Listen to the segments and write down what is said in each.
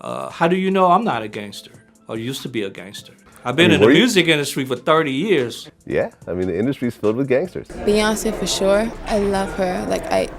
How do you know I'm not a gangster or used to be a gangster? I've been in the music industry for 30 years. Yeah, I mean, the industry's filled with gangsters. Beyonce for sure. I love her. Like, I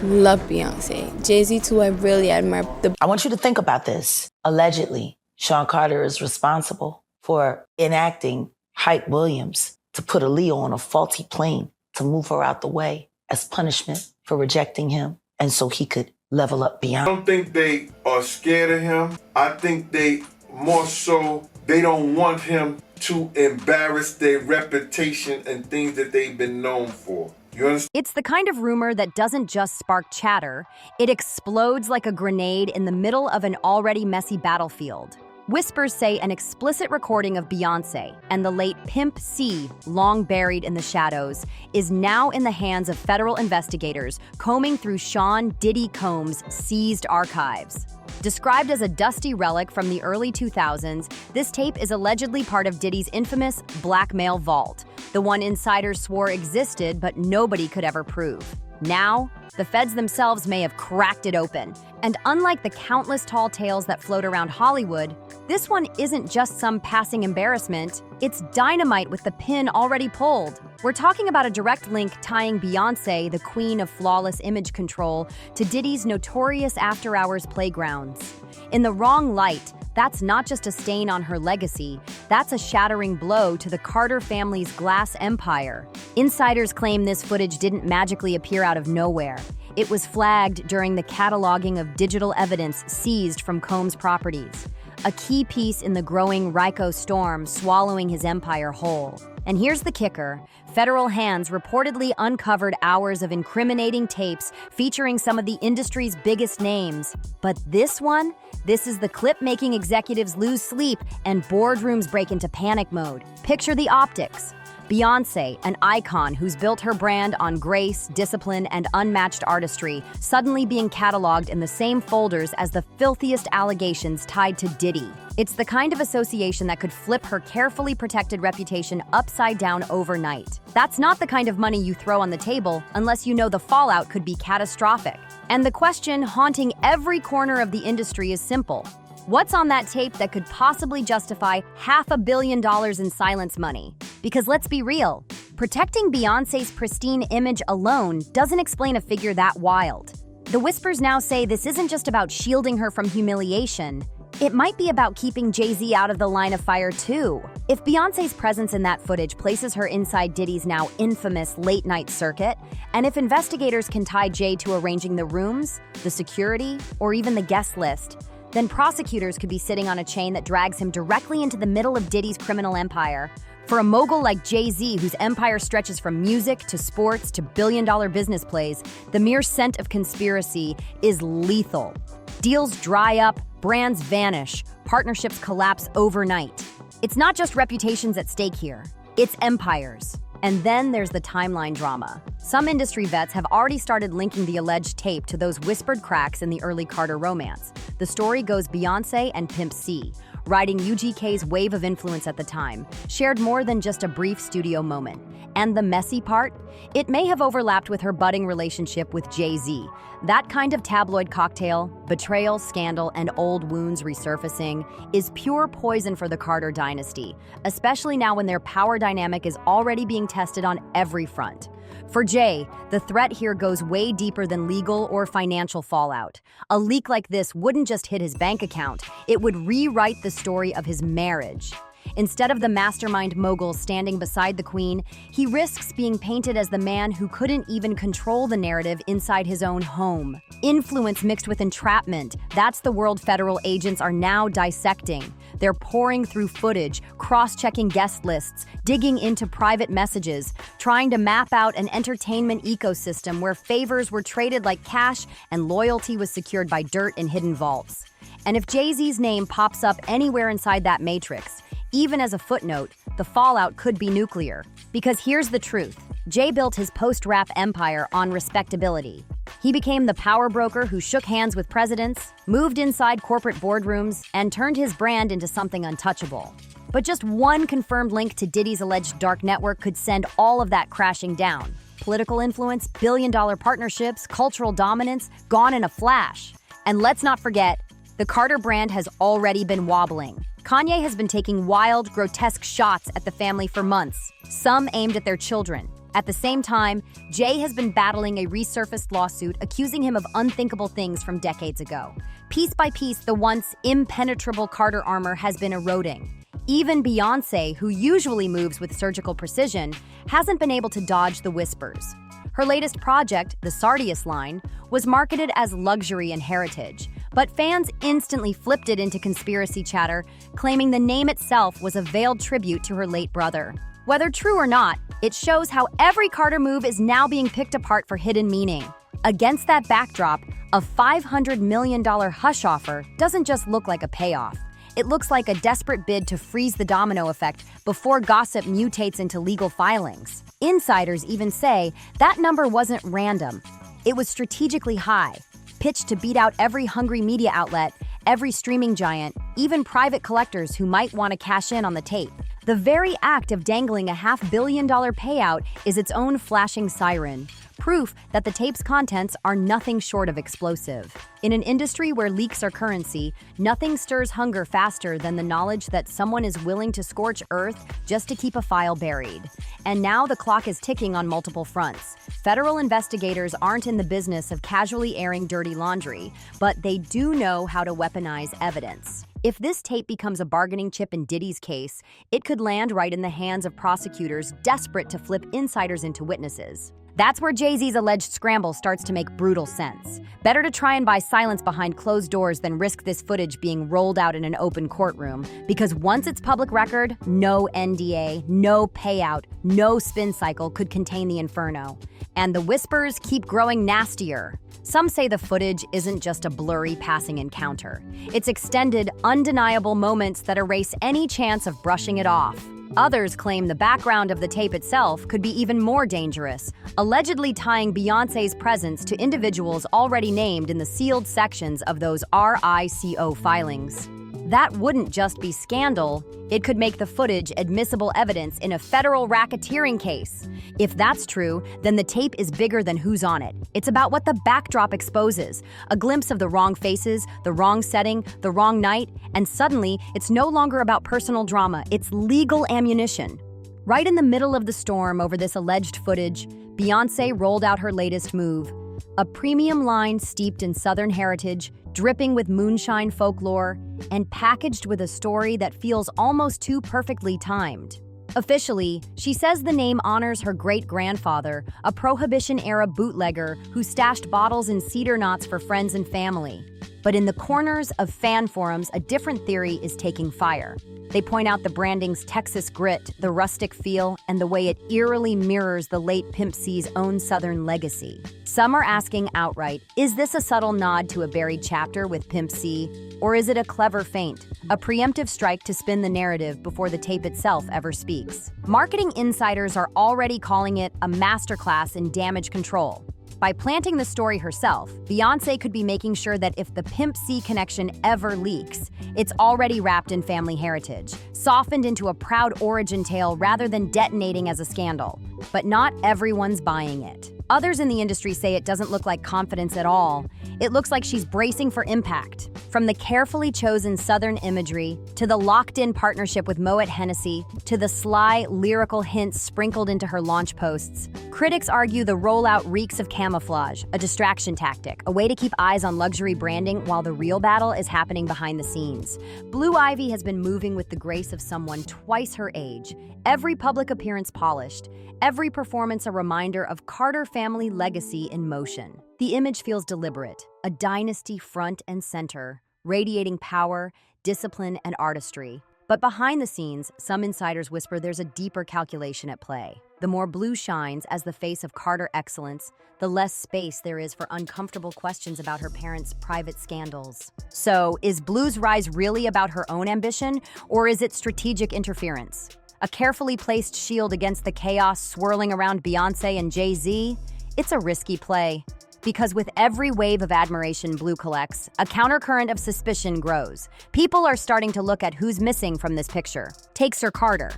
love Beyonce. JayZ too, I really admire. I want you to think about this. Allegedly, Sean Carter is responsible for enacting Hype Williams to put Aaliyah on a faulty plane to move her out the way as punishment for rejecting him, and so he could level up Beyonce. I don't think they are scared of him. I think they more so, they don't want him to embarrass their reputation and things that they've been known for. You understand? It's the kind of rumor that doesn't just spark chatter, it explodes like a grenade in the middle of an already messy battlefield. Whispers say an explicit recording of Beyoncé and the late Pimp C, long buried in the shadows, is now in the hands of federal investigators combing through Sean Diddy Combs' seized archives. Described as a dusty relic from the early 2000s, this tape is allegedly part of Diddy's infamous blackmail vault, the one insiders swore existed but nobody could ever prove. Now, the feds themselves may have cracked it open. And unlike the countless tall tales that float around Hollywood, this one isn't just some passing embarrassment, it's dynamite with the pin already pulled. We're talking about a direct link tying Beyoncé, the queen of flawless image control, to Diddy's notorious after-hours playgrounds. In the wrong light, that's not just a stain on her legacy, that's a shattering blow to the Carter family's glass empire. Insiders claim this footage didn't magically appear out of nowhere. It was flagged during the cataloging of digital evidence seized from Combs' properties, a key piece in the growing Ryko storm swallowing his empire whole. And here's the kicker. Federal hands reportedly uncovered hours of incriminating tapes featuring some of the industry's biggest names. But this is the clip making executives lose sleep and boardrooms break into panic mode. Picture the optics. Beyoncé, an icon who's built her brand on grace, discipline, and unmatched artistry, suddenly being cataloged in the same folders as the filthiest allegations tied to Diddy. It's the kind of association that could flip her carefully protected reputation upside down overnight. That's not the kind of money you throw on the table unless you know the fallout could be catastrophic. And the question haunting every corner of the industry is simple. What's on that tape that could possibly justify $500 million in silence money? Because let's be real, protecting Beyoncé's pristine image alone doesn't explain a figure that wild. The whispers now say this isn't just about shielding her from humiliation. It might be about keeping Jay-Z out of the line of fire too. If Beyoncé's presence in that footage places her inside Diddy's now infamous late-night circuit, and if investigators can tie Jay to arranging the rooms, the security, or even the guest list, then prosecutors could be sitting on a chain that drags him directly into the middle of Diddy's criminal empire. For a mogul like Jay-Z, whose empire stretches from music to sports to billion-dollar business plays, the mere scent of conspiracy is lethal. Deals dry up, brands vanish, partnerships collapse overnight. It's not just reputations at stake here, it's empires. And then there's the timeline drama. Some industry vets have already started linking the alleged tape to those whispered cracks in the early Carter romance. The story goes Beyoncé and Pimp C, riding UGK's wave of influence at the time, shared more than just a brief studio moment. And the messy part? It may have overlapped with her budding relationship with Jay-Z. That kind of tabloid cocktail, betrayal, scandal, and old wounds resurfacing, is pure poison for the Carter dynasty, especially now when their power dynamic is already being tested on every front. For Jay, the threat here goes way deeper than legal or financial fallout. A leak like this wouldn't just hit his bank account, it would rewrite the story of his marriage. Instead of the mastermind mogul standing beside the queen, he risks being painted as the man who couldn't even control the narrative inside his own home. Influence mixed with entrapment, that's the world federal agents are now dissecting. They're pouring through footage, cross-checking guest lists, digging into private messages, trying to map out an entertainment ecosystem where favors were traded like cash and loyalty was secured by dirt in hidden vaults. And if Jay-Z's name pops up anywhere inside that matrix, even as a footnote, the fallout could be nuclear. Because here's the truth. Jay built his post-rap empire on respectability. He became the power broker who shook hands with presidents, moved inside corporate boardrooms, and turned his brand into something untouchable. But just one confirmed link to Diddy's alleged dark network could send all of that crashing down. Political influence, billion-dollar partnerships, cultural dominance, gone in a flash. And let's not forget, the Carter brand has already been wobbling. Kanye has been taking wild, grotesque shots at the family for months, some aimed at their children. At the same time, Jay has been battling a resurfaced lawsuit accusing him of unthinkable things from decades ago. Piece by piece, the once impenetrable Carter armor has been eroding. Even Beyoncé, who usually moves with surgical precision, hasn't been able to dodge the whispers. Her latest project, the Sardius line, was marketed as luxury and heritage, but fans instantly flipped it into conspiracy chatter, claiming the name itself was a veiled tribute to her late brother. Whether true or not, it shows how every Carter move is now being picked apart for hidden meaning. Against that backdrop, a $500 million hush offer doesn't just look like a payoff. It looks like a desperate bid to freeze the domino effect before gossip mutates into legal filings. Insiders even say that number wasn't random. It was strategically high, pitched to beat out every hungry media outlet, every streaming giant, even private collectors who might want to cash in on the tape. The very act of dangling a $500 million payout is its own flashing siren, proof that the tape's contents are nothing short of explosive. In an industry where leaks are currency, nothing stirs hunger faster than the knowledge that someone is willing to scorch earth just to keep a file buried. And now the clock is ticking on multiple fronts. Federal investigators aren't in the business of casually airing dirty laundry, but they do know how to weaponize evidence. If this tape becomes a bargaining chip in Diddy's case, it could land right in the hands of prosecutors desperate to flip insiders into witnesses. That's where Jay-Z's alleged scramble starts to make brutal sense. Better to try and buy silence behind closed doors than risk this footage being rolled out in an open courtroom, because once it's public record, no NDA, no payout, no spin cycle could contain the inferno. And the whispers keep growing nastier. Some say the footage isn't just a blurry passing encounter. It's extended, undeniable moments that erase any chance of brushing it off. Others claim the background of the tape itself could be even more dangerous, allegedly tying Beyoncé's presence to individuals already named in the sealed sections of those RICO filings. That wouldn't just be scandal, it could make the footage admissible evidence in a federal racketeering case. If that's true, then the tape is bigger than who's on it. It's about what the backdrop exposes, a glimpse of the wrong faces, the wrong setting, the wrong night, and suddenly it's no longer about personal drama, it's legal ammunition. Right in the middle of the storm over this alleged footage, Beyoncé rolled out her latest move, a premium line steeped in Southern heritage, dripping with moonshine folklore, and packaged with a story that feels almost too perfectly timed. Officially, she says the name honors her great-grandfather, a Prohibition-era bootlegger who stashed bottles in cedar knots for friends and family. But in the corners of fan forums, a different theory is taking fire. They point out the branding's Texas grit, the rustic feel, and the way it eerily mirrors the late Pimp C's own Southern legacy. Some are asking outright, is this a subtle nod to a buried chapter with Pimp C? Or is it a clever feint, a preemptive strike to spin the narrative before the tape itself ever speaks? Marketing insiders are already calling it a masterclass in damage control. By planting the story herself, Beyoncé could be making sure that if the Pimp C connection ever leaks, it's already wrapped in family heritage, softened into a proud origin tale rather than detonating as a scandal. But not everyone's buying it. Others in the industry say it doesn't look like confidence at all. It looks like she's bracing for impact. From the carefully chosen Southern imagery, to the locked-in partnership with Moet Hennessy, to the sly, lyrical hints sprinkled into her launch posts, critics argue the rollout reeks of camouflage, a distraction tactic, a way to keep eyes on luxury branding while the real battle is happening behind the scenes. Blue Ivy has been moving with the grace of someone twice her age, every public appearance polished, every performance a reminder of Carter family legacy in motion. The image feels deliberate, a dynasty front and center, radiating power, discipline, and artistry. But behind the scenes, some insiders whisper there's a deeper calculation at play. The more Blue shines as the face of Carter excellence, the less space there is for uncomfortable questions about her parents' private scandals. So, is Blue's rise really about her own ambition, or is it strategic interference? A carefully placed shield against the chaos swirling around Beyoncé and Jay-Z? It's a risky play. Because with every wave of admiration Blue collects, a countercurrent of suspicion grows. People are starting to look at who's missing from this picture. Take Sir Carter.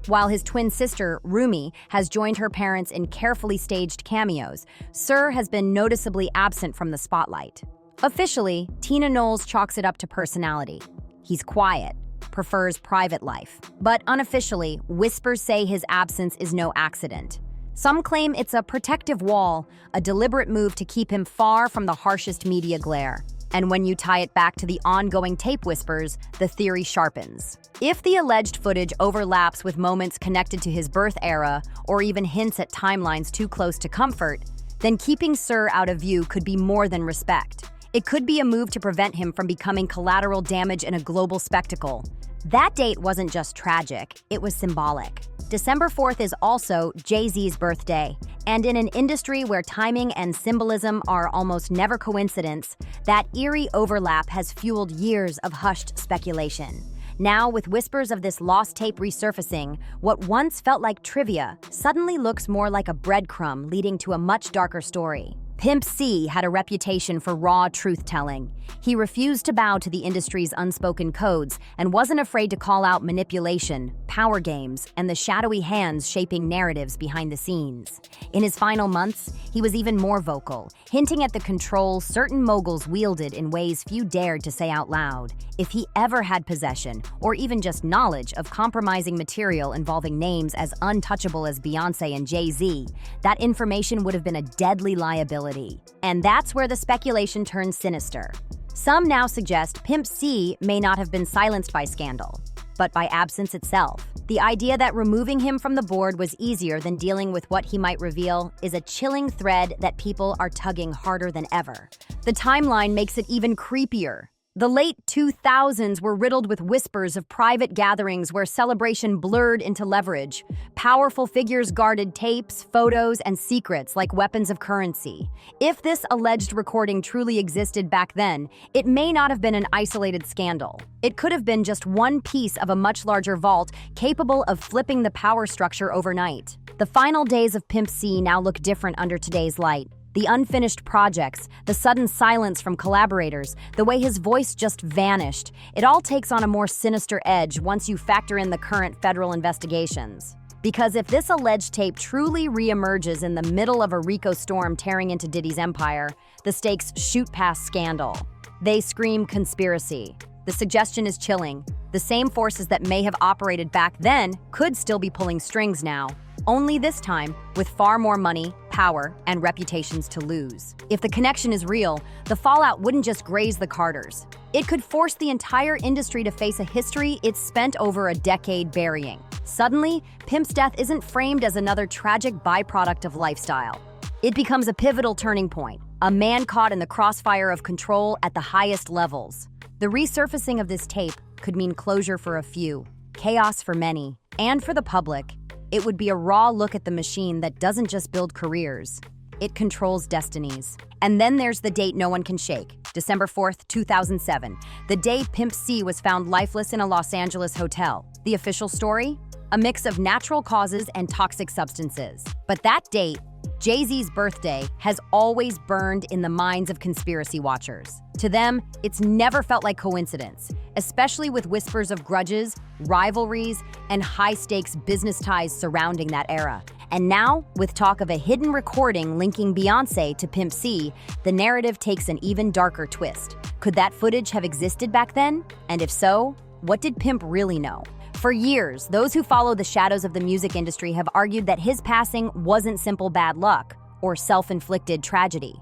While his twin sister, Rumi, has joined her parents in carefully staged cameos, Sir has been noticeably absent from the spotlight. Officially, Tina Knowles chalks it up to personality. He's quiet, prefers private life. But unofficially, whispers say his absence is no accident. Some claim it's a protective wall, a deliberate move to keep him far from the harshest media glare. And when you tie it back to the ongoing tape whispers, the theory sharpens. If the alleged footage overlaps with moments connected to his birth era, or even hints at timelines too close to comfort, then keeping Sir out of view could be more than respect. It could be a move to prevent him from becoming collateral damage in a global spectacle. That date wasn't just tragic, it was symbolic. December 4th is also Jay-Z's birthday, and in an industry where timing and symbolism are almost never coincidence, that eerie overlap has fueled years of hushed speculation. Now, with whispers of this lost tape resurfacing, what once felt like trivia suddenly looks more like a breadcrumb leading to a much darker story. Pimp C had a reputation for raw truth-telling. He refused to bow to the industry's unspoken codes and wasn't afraid to call out manipulation, power games, and the shadowy hands shaping narratives behind the scenes. In his final months, he was even more vocal, hinting at the control certain moguls wielded in ways few dared to say out loud. If he ever had possession, or even just knowledge of compromising material involving names as untouchable as Beyonce and Jay-Z, that information would have been a deadly liability. And that's where the speculation turns sinister. Some now suggest Pimp C may not have been silenced by scandal, but by absence itself. The idea that removing him from the board was easier than dealing with what he might reveal is a chilling thread that people are tugging harder than ever. The timeline makes it even creepier. The late 2000s were riddled with whispers of private gatherings where celebration blurred into leverage. Powerful figures guarded tapes, photos, and secrets like weapons of currency. If this alleged recording truly existed back then, it may not have been an isolated scandal. It could have been just one piece of a much larger vault capable of flipping the power structure overnight. The final days of Pimp C now look different under today's light. The unfinished projects, the sudden silence from collaborators, the way his voice just vanished, it all takes on a more sinister edge once you factor in the current federal investigations. Because if this alleged tape truly reemerges in the middle of a RICO storm tearing into Diddy's empire, the stakes shoot past scandal. They scream conspiracy. The suggestion is chilling. The same forces that may have operated back then could still be pulling strings now. Only this time, with far more money, power, and reputations to lose. If the connection is real, the fallout wouldn't just graze the Carters. It could force the entire industry to face a history it's spent over a decade burying. Suddenly, Pimp's death isn't framed as another tragic byproduct of lifestyle. It becomes a pivotal turning point, a man caught in the crossfire of control at the highest levels. The resurfacing of this tape could mean closure for a few, chaos for many, and for the public. It would be a raw look at the machine that doesn't just build careers, it controls destinies. And then there's the date no one can shake, December 4th, 2007, the day Pimp C was found lifeless in a Los Angeles hotel. The official story? A mix of natural causes and toxic substances. But that date, Jay-Z's birthday, has always burned in the minds of conspiracy watchers. To them, it's never felt like coincidence, especially with whispers of grudges, rivalries, and high-stakes business ties surrounding that era. And now, with talk of a hidden recording linking Beyonce to Pimp C, the narrative takes an even darker twist. Could that footage have existed back then? And if so, what did Pimp really know? For years, those who follow the shadows of the music industry have argued that his passing wasn't simple bad luck or self-inflicted tragedy.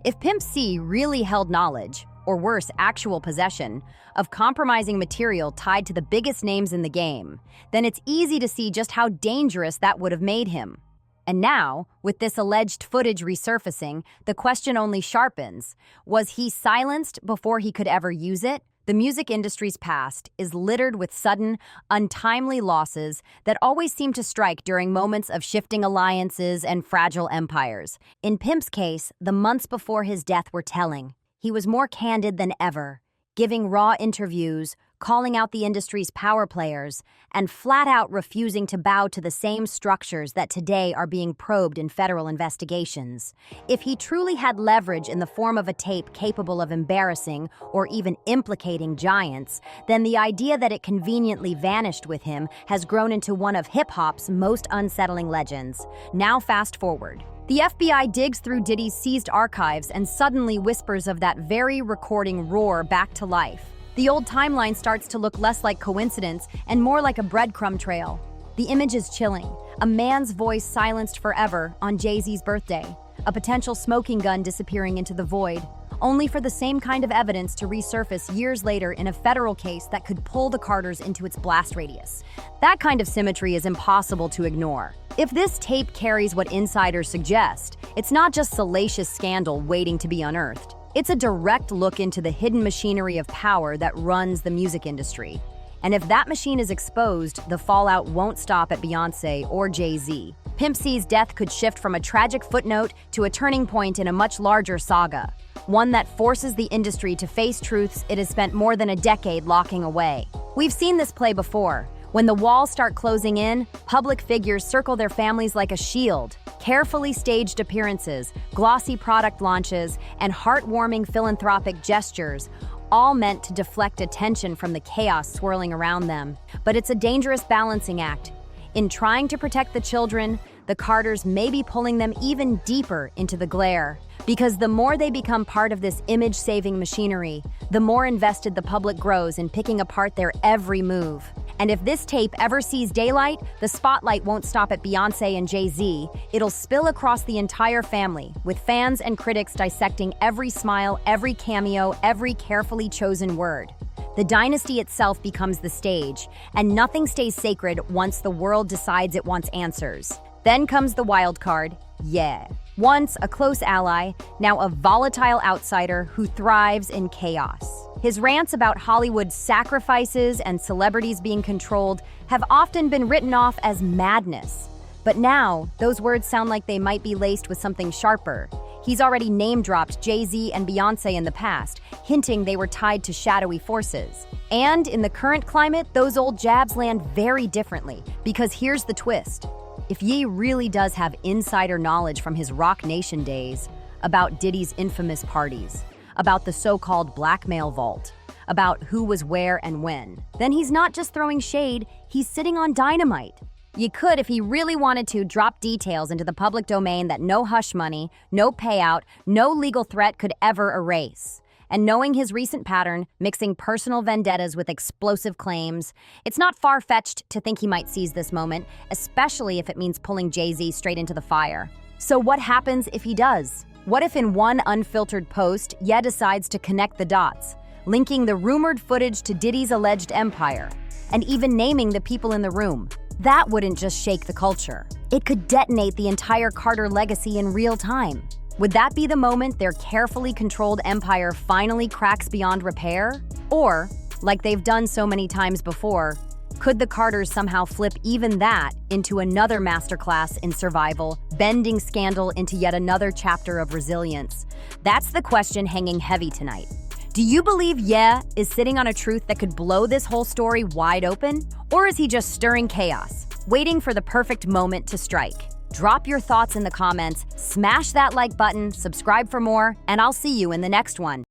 If Pimp C really held knowledge, or worse, actual possession, of compromising material tied to the biggest names in the game, then it's easy to see just how dangerous that would have made him. And now, with this alleged footage resurfacing, the question only sharpens. Was he silenced before he could ever use it? The music industry's past is littered with sudden, untimely losses that always seem to strike during moments of shifting alliances and fragile empires. In Pimp's case, the months before his death were telling. He was more candid than ever, giving raw interviews, calling out the industry's power players, and flat out refusing to bow to the same structures that today are being probed in federal investigations. If he truly had leverage in the form of a tape capable of embarrassing or even implicating giants, then the idea that it conveniently vanished with him has grown into one of hip-hop's most unsettling legends. Now fast forward. The FBI digs through Diddy's seized archives and suddenly whispers of that very recording roar back to life. The old timeline starts to look less like coincidence and more like a breadcrumb trail. The image is chilling. A man's voice silenced forever on Jay-Z's birthday. A potential smoking gun disappearing into the void, only for the same kind of evidence to resurface years later in a federal case that could pull the Carters into its blast radius. That kind of symmetry is impossible to ignore. If this tape carries what insiders suggest, it's not just salacious scandal waiting to be unearthed. It's a direct look into the hidden machinery of power that runs the music industry. And if that machine is exposed, the fallout won't stop at Beyonce or Jay-Z. Pimp C's death could shift from a tragic footnote to a turning point in a much larger saga, one that forces the industry to face truths it has spent more than a decade locking away. We've seen this play before. When the walls start closing in, public figures circle their families like a shield. Carefully staged appearances, glossy product launches, and heartwarming philanthropic gestures, all meant to deflect attention from the chaos swirling around them. But it's a dangerous balancing act. In trying to protect the children, the Carters may be pulling them even deeper into the glare. Because the more they become part of this image-saving machinery, the more invested the public grows in picking apart their every move. And if this tape ever sees daylight, the spotlight won't stop at Beyonce and Jay-Z. It'll spill across the entire family, with fans and critics dissecting every smile, every cameo, every carefully chosen word. The dynasty itself becomes the stage, and nothing stays sacred once the world decides it wants answers. Then comes the wild card, Ye. Once a close ally, now a volatile outsider who thrives in chaos. His rants about Hollywood's sacrifices and celebrities being controlled have often been written off as madness. But now, those words sound like they might be laced with something sharper. He's already name-dropped Jay-Z and Beyoncé in the past, hinting they were tied to shadowy forces. And in the current climate, those old jabs land very differently, because here's the twist. If Ye really does have insider knowledge from his Rock Nation days about Diddy's infamous parties, about the so-called blackmail vault, about who was where and when, then he's not just throwing shade, he's sitting on dynamite. You could, if he really wanted to, drop details into the public domain that no hush money, no payout, no legal threat could ever erase. And knowing his recent pattern, mixing personal vendettas with explosive claims, it's not far-fetched to think he might seize this moment, especially if it means pulling Jay-Z straight into the fire. So what happens if he does? What if in one unfiltered post, Ye decides to connect the dots, linking the rumored footage to Diddy's alleged empire, and even naming the people in the room? That wouldn't just shake the culture. It could detonate the entire Carter legacy in real time. Would that be the moment their carefully controlled empire finally cracks beyond repair? Or, like they've done so many times before, could the Carters somehow flip even that into another masterclass in survival, bending scandal into yet another chapter of resilience? That's the question hanging heavy tonight. Do you believe Ye is sitting on a truth that could blow this whole story wide open? Or is he just stirring chaos, waiting for the perfect moment to strike? Drop your thoughts in the comments, smash that like button, subscribe for more, and I'll see you in the next one.